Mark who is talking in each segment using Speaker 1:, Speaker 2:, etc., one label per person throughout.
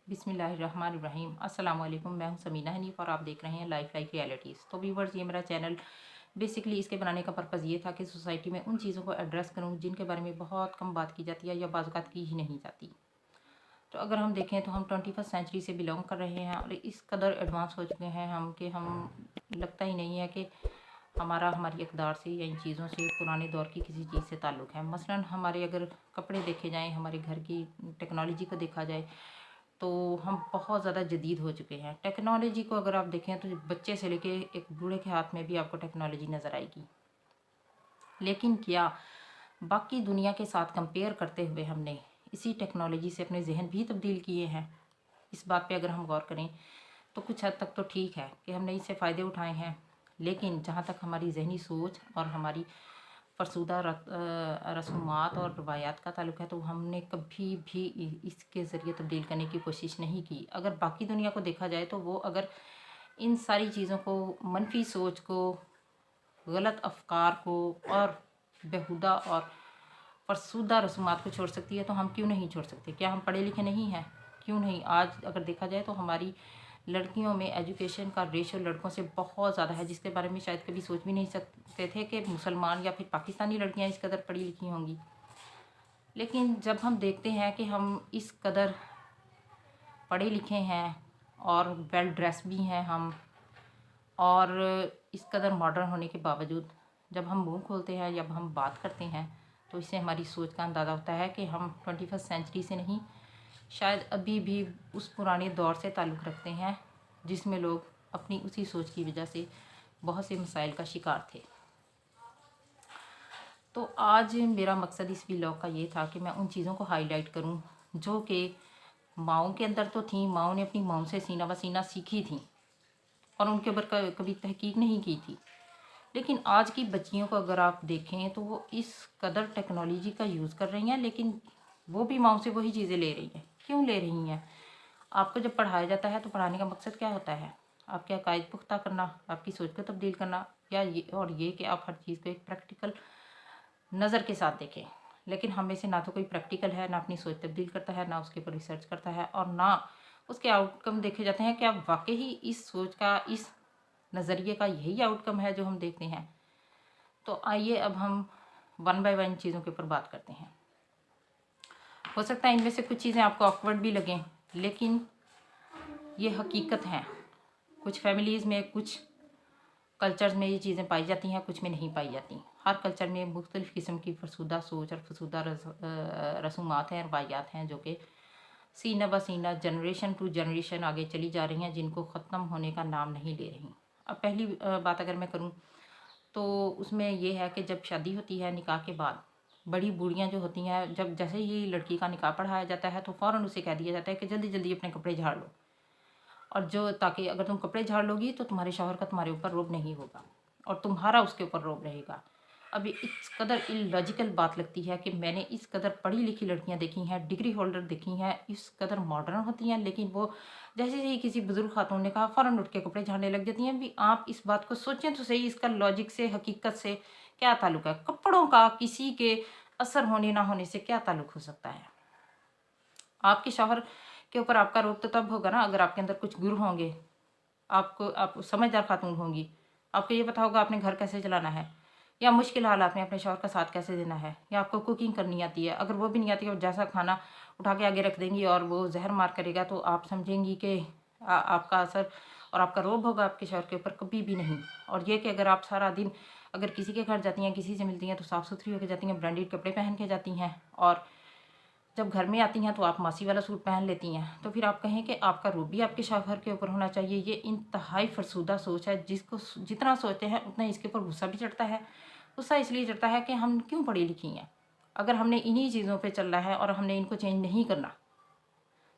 Speaker 1: बिस्मिल्लाहिर्रहमानिर्रहीम। अस्सलाम वालेकुम। मैं हूं समीना हनीफ और आप देख रहे हैं लाइफ रियलिटीज़। तो व्यूवर्स, ये मेरा चैनल बेसिकली इसके बनाने का पर्पज़ ये था कि सोसाइटी में उन चीज़ों को एड्रेस करूं जिनके बारे में बहुत कम बात की जाती है या बाज़ की ही नहीं जाती। तो अगर हम देखें तो हम 21st सेंचुरी से बिलोंग कर रहे हैं और इस कदर एडवांस हो चुके हैं हम कि हम लगता ही नहीं है कि हमारी इक़्तिदार से या इन चीज़ों से पुराने दौर की किसी चीज़ से ताल्लुक़ है। मसलन हमारे अगर कपड़े देखे जाएँ, हमारे घर की टेक्नोलॉजी को देखा जाए तो हम बहुत ज़्यादा जदीद हो चुके हैं। टेक्नोलॉजी को अगर आप देखें तो बच्चे से लेके एक बूढ़े के हाथ में भी आपको टेक्नोलॉजी नज़र आएगी। लेकिन क्या बाकी दुनिया के साथ कंपेयर करते हुए हमने इसी टेक्नोलॉजी से अपने जहन भी तब्दील किए हैं? इस बात पे अगर हम गौर करें तो कुछ हद तक तो ठीक है कि हमने इससे फ़ायदे उठाए हैं, लेकिन जहाँ तक हमारी जहनी सोच और हमारी फ़रसुदा रसूमात और रवायात का ताल्लुक़ है तो हमने कभी भी इसके ज़रिए तब्दील करने की कोशिश नहीं की। अगर बाकी दुनिया को देखा जाए तो वो अगर इन सारी चीज़ों को, मनफी सोच को, गलत अफ़कार को और बेहुदा और फ़रसुदा रसूमात को छोड़ सकती है तो हम क्यों नहीं छोड़ सकते? क्या हम पढ़े लिखे नहीं हैं? क्यों नहीं? आज अगर देखा जाए तो हमारी लड़कियों में एजुकेशन का रेशो लड़कों से बहुत ज़्यादा है, जिसके बारे में शायद कभी सोच भी नहीं सकते थे कि मुसलमान या फिर पाकिस्तानी लड़कियां इस कदर पढ़ी लिखी होंगी। लेकिन जब हम देखते हैं कि हम इस कदर पढ़े लिखे हैं और वेल ड्रेस भी हैं हम, और इस कदर मॉडर्न होने के बावजूद जब हम मुंह खोलते हैं, जब हम बात करते हैं तो इससे हमारी सोच का अंदाज़ा होता है कि हम 21st सेंचुरी से नहीं, शायद अभी भी उस पुराने दौर से ताल्लुक़ रखते हैं जिसमें लोग अपनी उसी सोच की वजह से बहुत से मसाइल का शिकार थे। तो आज मेरा मकसद इस व्लॉग का ये था कि मैं उन चीज़ों को हाईलाइट करूं जो कि माँओं के अंदर तो थी, माँओं ने अपनी माँओं से सीना ब सीना सीखी थी और उनके ऊपर कभी तहकीक नहीं की थी। लेकिन आज की बच्चियों को अगर आप देखें तो वो इस कदर टेक्नोलॉजी का यूज़ कर रही हैं, लेकिन वो भी माँओं से वही चीज़ें ले रही हैं। क्यों ले रही हैं? आपको जब पढ़ाया जाता है तो पढ़ाने का मकसद क्या होता है? आपके अकायद पुख्ता करना, आपकी सोच को तब्दील करना, या ये कि आप हर चीज़ को एक प्रैक्टिकल नज़र के साथ देखें। लेकिन हम में से ना तो कोई प्रैक्टिकल है, ना अपनी सोच तब्दील करता है, ना उसके ऊपर रिसर्च करता है, और ना उसके आउटकम देखे जाते हैं। क्या वाकई ही इस सोच का, इस नज़रिए का यही आउटकम है जो हम देखते हैं? तो आइए अब हम वन बाय वन चीज़ों के ऊपर बात करते हैं। हो सकता है इनमें से कुछ चीज़ें आपको ऑकवर्ड भी लगें, लेकिन ये हकीकत है। कुछ फैमिलीज़ में, कुछ कल्चर्स में ये चीज़ें पाई जाती हैं, कुछ में नहीं पाई जाती। हर कल्चर में मुख्तलिफ़ किस्म की फ़रसुदा सोच और फ़रसुदा रसूमात हैं, रवायात हैं जो कि सीना ब सीना, जनरेशन टू जनरेशन आगे चली जा रही हैं, जिनको ख़त्म होने का नाम नहीं ले रही। अब पहली बात अगर मैं करूँ तो उसमें ये है कि जब शादी होती है, निकाह के बाद बड़ी बूढ़ियाँ जो होती हैं, जब जैसे ही लड़की का निकाह पढ़ाया जाता है तो फ़ौरन उसे कह दिया जाता है कि जल्दी जल्दी अपने कपड़े झाड़ लो, और जो ताकि अगर तुम कपड़े झाड़ लोगी तो तुम्हारे शौहर का तुम्हारे ऊपर रोब नहीं होगा और तुम्हारा उसके ऊपर रोब रहेगा। अब ये इस कदर इलॉजिकल बात लगती है कि मैंने इस कदर पढ़ी लिखी लड़कियां देखी हैं, डिग्री होल्डर देखी हैं, इस कदर मॉडर्न होती हैं, लेकिन वो जैसे ही किसी बुजुर्ग खातून ने कहा फ़ौरन उठ के कपड़े झाड़ने लग जाती हैं। भी आप इस बात को सोचें तो सही, इसका लॉजिक से, हकीकत से क्या ताल्लुक है? कपड़ों का किसी के असर होने ना होने से क्या ताल्लुक हो सकता है? आपके शौहर के ऊपर आपका रोब तो तब होगा ना अगर आपके अंदर कुछ गुर होंगे, आप समझदार खातून होंगी, आपको ये पता होगा आपने घर कैसे चलाना है, या मुश्किल हालात में अपने शौहर का साथ कैसे देना है, या आपको कुकिंग करनी आती है। अगर वो भी नहीं आती है और जैसा खाना उठा के आगे रख देंगी और वो जहर मार करेगा तो आप समझेंगी कि आपका असर और आपका रोब होगा आपके शौहर के ऊपर? कभी भी नहीं। और ये कि अगर आप सारा दिन अगर किसी के घर जाती हैं, किसी से मिलती हैं तो साफ़ सुथरी होकर जाती हैं, ब्रांडेड कपड़े पहन के जाती हैं, और जब घर में आती हैं तो आप मासी वाला सूट पहन लेती हैं, तो फिर आप कहें कि आपका रूब भी आपके शौहर के ऊपर होना चाहिए। ये इंतहाई फरसूदा सोच है, जिसको जितना सोचते हैं उतना इसके ऊपर गुस्सा भी चढ़ता है। गुस्सा इसलिए चढ़ता है कि हम क्यों पढ़ी लिखी हैं? अगर हमने इन्हीं चीज़ों पे चलना है और हमने इनको चेंज नहीं करना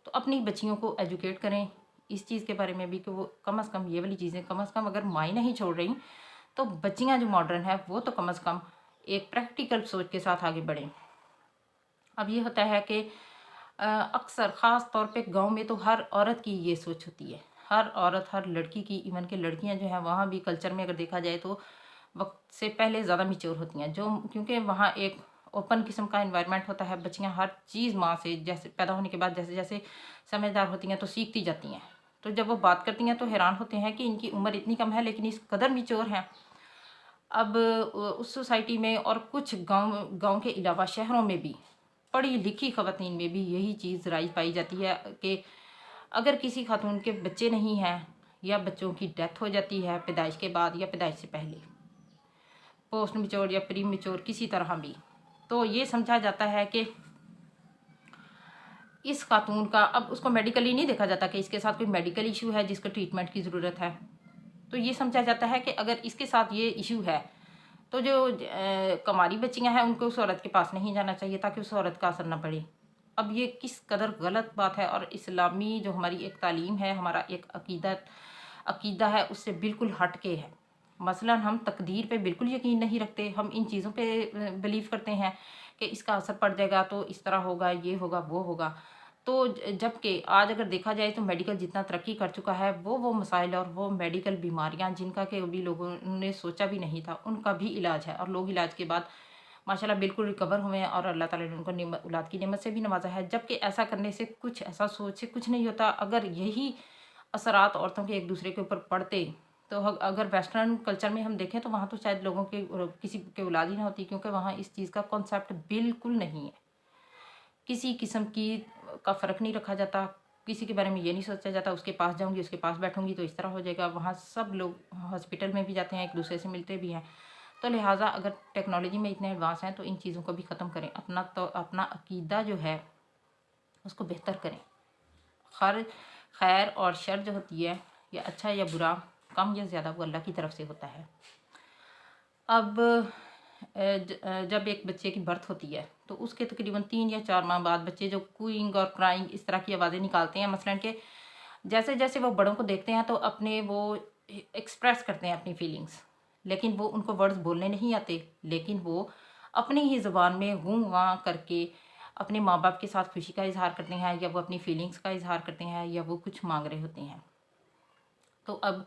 Speaker 1: तो अपनी बच्चियों को एजुकेट करें इस चीज़ के बारे में भी कि वो कम से कम ये वाली चीज़ें, कम से कम अगर मायने नहीं छोड़ रही तो बच्चियाँ जो मॉडर्न है वो तो कम से कम एक प्रैक्टिकल सोच के साथ आगे बढ़ें। अब ये होता है कि अक्सर ख़ास तौर पे गांव में तो हर औरत की ये सोच होती है, हर औरत, हर लड़की की, इवन के लड़कियां जो हैं वहाँ भी कल्चर में अगर देखा जाए तो वक्त से पहले ज़्यादा मैच्योर होती हैं, जो क्योंकि वहाँ एक ओपन किस्म का इन्वायरमेंट होता है। बच्चियाँ हर चीज़ माँ से जैसे पैदा होने के बाद जैसे जैसे समझदार होती हैं तो सीखती जाती हैं। तो जब वो बात करती हैं तो हैरान होते हैं कि इनकी उम्र इतनी कम है लेकिन इस कदर मैच्योर हैं। अब उस सोसाइटी में और कुछ गाँव गाँव के अलावा शहरों में भी पढ़ी लिखी ख़वातीन में भी यही चीज़ राइज पाई जाती है कि अगर किसी खातून के बच्चे नहीं हैं या बच्चों की डेथ हो जाती है पैदाइश के बाद या पैदाइश से पहले, पोस्ट मैच्योर या प्री मैच्योर किसी तरह भी, तो ये समझा जाता है कि इस खातून का, अब उसको मेडिकली नहीं देखा जाता कि इसके साथ कोई मेडिकल इशू है जिसको ट्रीटमेंट की ज़रूरत है। तो ये समझा जाता है कि अगर इसके साथ ये इशू है तो जो कमारी बच्चियां हैं उनको उस औरत के पास नहीं जाना चाहिए ताकि उस औरत का असर ना पड़े। अब ये किस कदर गलत बात है और इस्लामी जो हमारी एक तालीम है, हमारा एक अकीदा है, उससे बिल्कुल हट के है। मसलन हम तकदीर पे बिल्कुल यकीन नहीं रखते, हम इन चीज़ों पे बिलीव करते हैं कि इसका असर पड़ जाएगा तो इस तरह होगा, ये होगा, वो होगा। तो जबकि आज अगर देखा जाए तो मेडिकल जितना तरक्की कर चुका है, वो मसाइल और वो मेडिकल बीमारियां जिनका कि अभी लोगों ने सोचा भी नहीं था, उनका भी इलाज है और लोग इलाज के बाद माशाल्लाह बिल्कुल रिकवर हुए हैं और अल्लाह ताला ने उनको औलाद की नेमत से भी नवाजा है। जबकि ऐसा करने से कुछ, ऐसा सोच से कुछ नहीं होता। अगर यही असरात औरतों के एक दूसरे के ऊपर पड़ते तो अगर वेस्टर्न कल्चर में हम देखें तो वहाँ तो शायद लोगों के किसी के औलाद ही ना होती, क्योंकि वहाँ इस चीज़ का कॉन्सेप्ट बिल्कुल नहीं है। किसी किस्म की का फ़र्क नहीं रखा जाता, किसी के बारे में ये नहीं सोचा जाता उसके पास जाऊंगी, उसके पास बैठूंगी तो इस तरह हो जाएगा। वहाँ सब लोग हॉस्पिटल में भी जाते हैं, एक दूसरे से मिलते भी हैं। तो लिहाजा अगर टेक्नोलॉजी में इतने एडवांस हैं तो इन चीज़ों को भी ख़त्म करें। अपना अकीदा जो है उसको बेहतर करें। खैर और शर जो होती है, या अच्छा या बुरा, कम या ज़्यादा, वो अल्लाह की तरफ से होता है। अब जब एक बच्चे की बर्थ होती है तो उसके तकरीबन 3 या 4 माह बाद बच्चे जो कूइंग और क्राइंग इस तरह की आवाज़ें निकालते हैं, मसलन के जैसे जैसे वो बड़ों को देखते हैं तो अपने वो एक्सप्रेस करते हैं अपनी फीलिंग्स, लेकिन वो उनको वर्ड्स बोलने नहीं आते, लेकिन वो अपनी ही ज़ुबान में गूं गां करके अपने माँ बाप के साथ खुशी का इजहार करते हैं, या वो अपनी फीलिंग्स का इजहार करते हैं, या वो कुछ मांग रहे होते हैं। तो अब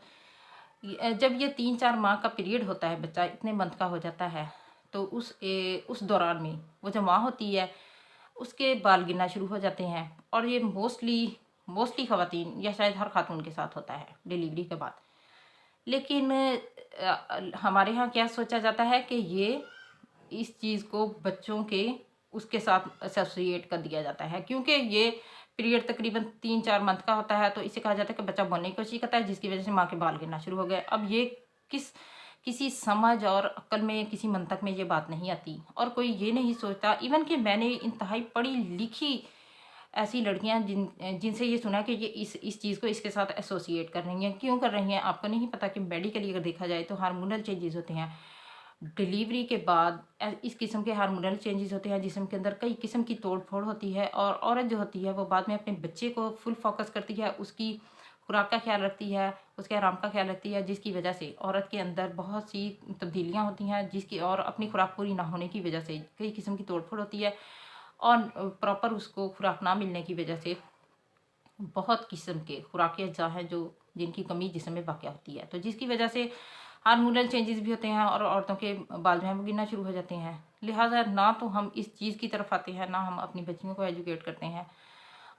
Speaker 1: जब ये 3-4 माह का पीरियड होता है, बच्चा इतने मंथ का हो जाता है, तो उस दौरान में वो जो माँ होती है उसके बाल गिरना शुरू हो जाते हैं। और ये मोस्टली ख़वातीन या शायद हर खातून के साथ होता है डिलीवरी के बाद। लेकिन हमारे यहाँ क्या सोचा जाता है कि ये इस चीज़ को बच्चों के उसके साथ एसोसिएट कर दिया जाता है, क्योंकि ये पीरियड तकरीबन 3-4 मंथ का होता है, तो इसे कहा जाता है कि बच्चा बोलने की कोशिश करता है जिसकी वजह से माँ के बाल गिरना शुरू हो गए। अब ये किसी समझ और अक्ल में, किसी मंतक में ये बात नहीं आती, और कोई ये नहीं सोचता। इवन कि मैंने इंतहाई पढ़ी लिखी ऐसी लड़कियां जिनसे ये सुना कि ये इस चीज़ को इसके साथ एसोसिएट कर रही हैं। क्यों कर रही हैं? आपको नहीं पता कि मेडिकली अगर देखा जाए तो हार्मोनल चेंजेस होते हैं डिलीवरी के बाद। इस किस्म के हार्मोनल चेंजेस होते हैं जिस्म के अंदर कई किस्म की तोड़ फोड़ होती है, और औरत जो होती है वो बाद में अपने बच्चे को फुल फोकस करती है, उसकी खुराक का ख्याल रखती है, उसके आराम का ख्याल रखती है, जिसकी वजह से औरत के अंदर बहुत सी तब्दीलियाँ होती हैं, जिसकी और अपनी खुराक पूरी ना होने की वजह से कई किस्म की तोड़ फोड़ होती है, और प्रॉपर उसको खुराक ना मिलने की वजह से बहुत किस्म के खुराकी अज्जा हैं जो जिनकी कमी जिस्म में वाक़या होती है। तो जिसकी वजह से हार्मोनल चेंजेस भी होते हैं और औरतों के बाल जो हैं वो गिरना शुरू हो जाते हैं। लिहाजा ना तो हम इस चीज़ की तरफ आते हैं, ना हम अपनी बच्चियों को एजुकेट करते हैं।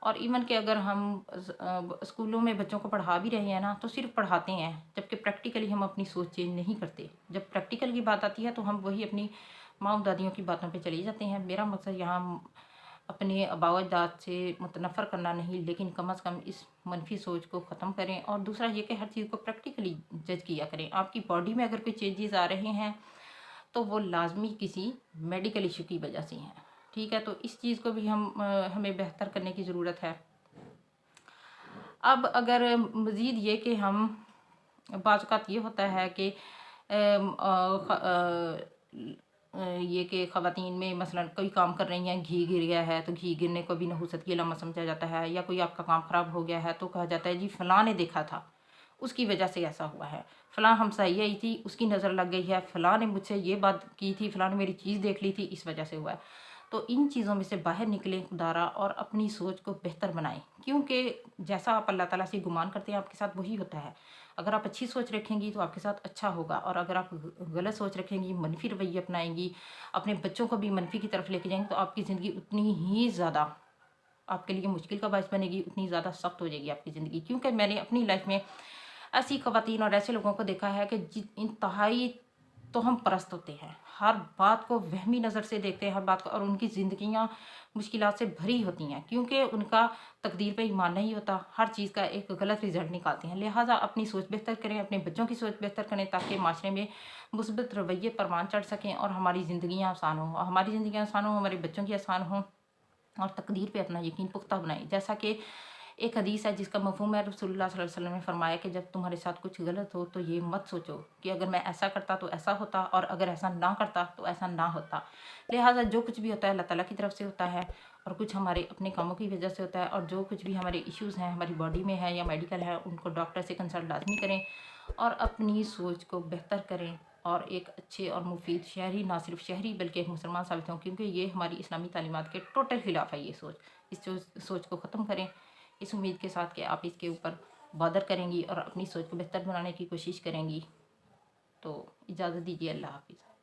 Speaker 1: और इवन कि अगर हम स्कूलों में बच्चों को पढ़ा भी रहे हैं ना, तो सिर्फ पढ़ाते हैं, जबकि प्रैक्टिकली हम अपनी सोच चेंज नहीं करते। जब प्रैक्टिकल की बात आती है तो हम वही अपनी माँ दादियों की बातों पे चले जाते हैं। मेरा मकसद यहाँ अपने आबाओ अजदाद से मुतनफ़र करना नहीं, लेकिन कम अज़ कम इस मनफी सोच को ख़त्म करें। और दूसरा ये कि हर चीज़ को प्रैक्टिकली जज किया करें। आपकी बॉडी में अगर कोई चेंजेस आ रहे हैं तो वो लाजमी किसी मेडिकल इशू की वजह से हैं, ठीक है। तो इस चीज़ को भी हमें बेहतर करने की ज़रूरत है। अब अगर मज़ीद ये कि हम बाज़ औक़ात ये होता है कि ये कि ख़वातीन में मसलन कोई काम कर रही हैं, घी गिर गया है तो घी गिरने को भी नहुसत की अलामत समझा जाता है, या कोई आपका काम ख़राब हो गया है तो कहा जाता है जी फ़लाँ ने देखा था उसकी वजह से ऐसा हुआ है, फ़लाँ हमसाई आई थी उसकी नज़र लग गई है, फ़लाँ ने मुझसे ये बात की थी, फ़लाँ ने मेरी चीज़ देख ली थी इस वजह से हुआ है। तो इन चीज़ों में से बाहर निकलें खुदारा और अपनी सोच को बेहतर बनाएं, क्योंकि जैसा आप अल्लाह ताला से गुमान करते हैं आपके साथ वही होता है। अगर आप अच्छी सोच रखेंगी तो आपके साथ अच्छा होगा, और अगर आप गलत सोच रखेंगी, मनफी रवैये अपनाएंगी, अपने बच्चों को भी मनफी की तरफ लेके जाएंगी, तो आपकी ज़िंदगी उतनी ही ज़्यादा आपके लिए मुश्किल का बायस बनेगी, उतनी ज़्यादा सख्त हो जाएगी आपकी ज़िंदगी। क्योंकि मैंने अपनी लाइफ में ऐसी ख़वातीन और ऐसे लोगों को देखा है कि इंतहाई तोहम परस्त होते हैं, हर बात को वहमी नज़र से देखते हैं, हर बात को, और उनकी ज़िंदगियाँ मुश्किलात से भरी होती हैं, क्योंकि उनका तकदीर पे ईमान नहीं होता, हर चीज़ का एक गलत रिजल्ट निकालते हैं। लिहाजा अपनी सोच बेहतर करें, अपने बच्चों की सोच बेहतर करें, ताकि माशरे में मुस्बत रवैये परवान चढ़ सकें और हमारी ज़िंदगियाँ आसान हों, हमारी ज़िंदगियाँ आसान हों, हमारे बच्चों की आसान हों, और तकदीर पे अपना यकीन पुख्ता बनाएं। जैसा कि एक हदीस है जिसका मफ़हूम है, रसूलुल्लाह सल्लल्लाहु अलैहि वसल्लम ने फरमाया कि जब तुम्हारे साथ कुछ गलत हो तो ये मत सोचो कि अगर मैं ऐसा करता तो ऐसा होता, और अगर ऐसा ना करता तो ऐसा ना होता। लिहाजा जो कुछ भी होता है अल्लाह ताला की तरफ से होता है, और कुछ हमारे अपने कामों की वजह से होता है, और जो कुछ भी हमारे इश्यूज़ हैं हमारी बॉडी में है या मेडिकल है, उनको डॉक्टर से कंसल्ट लाजमी करें और अपनी सोच को बेहतर करें, और एक अच्छे और मुफीद शहरी, ना सिर्फ शहरी बल्कि एक मुसलमान साबित हों, क्योंकि ये हमारी इस्लामी तालीमात के टोटल खिलाफ है ये सोच। इस सोच को ख़त्म करें, इस उम्मीद के साथ कि आप इसके ऊपर बॉदर करेंगी और अपनी सोच को बेहतर बनाने की कोशिश करेंगी। तो इजाज़त दीजिए, अल्लाह हाफ़िज़।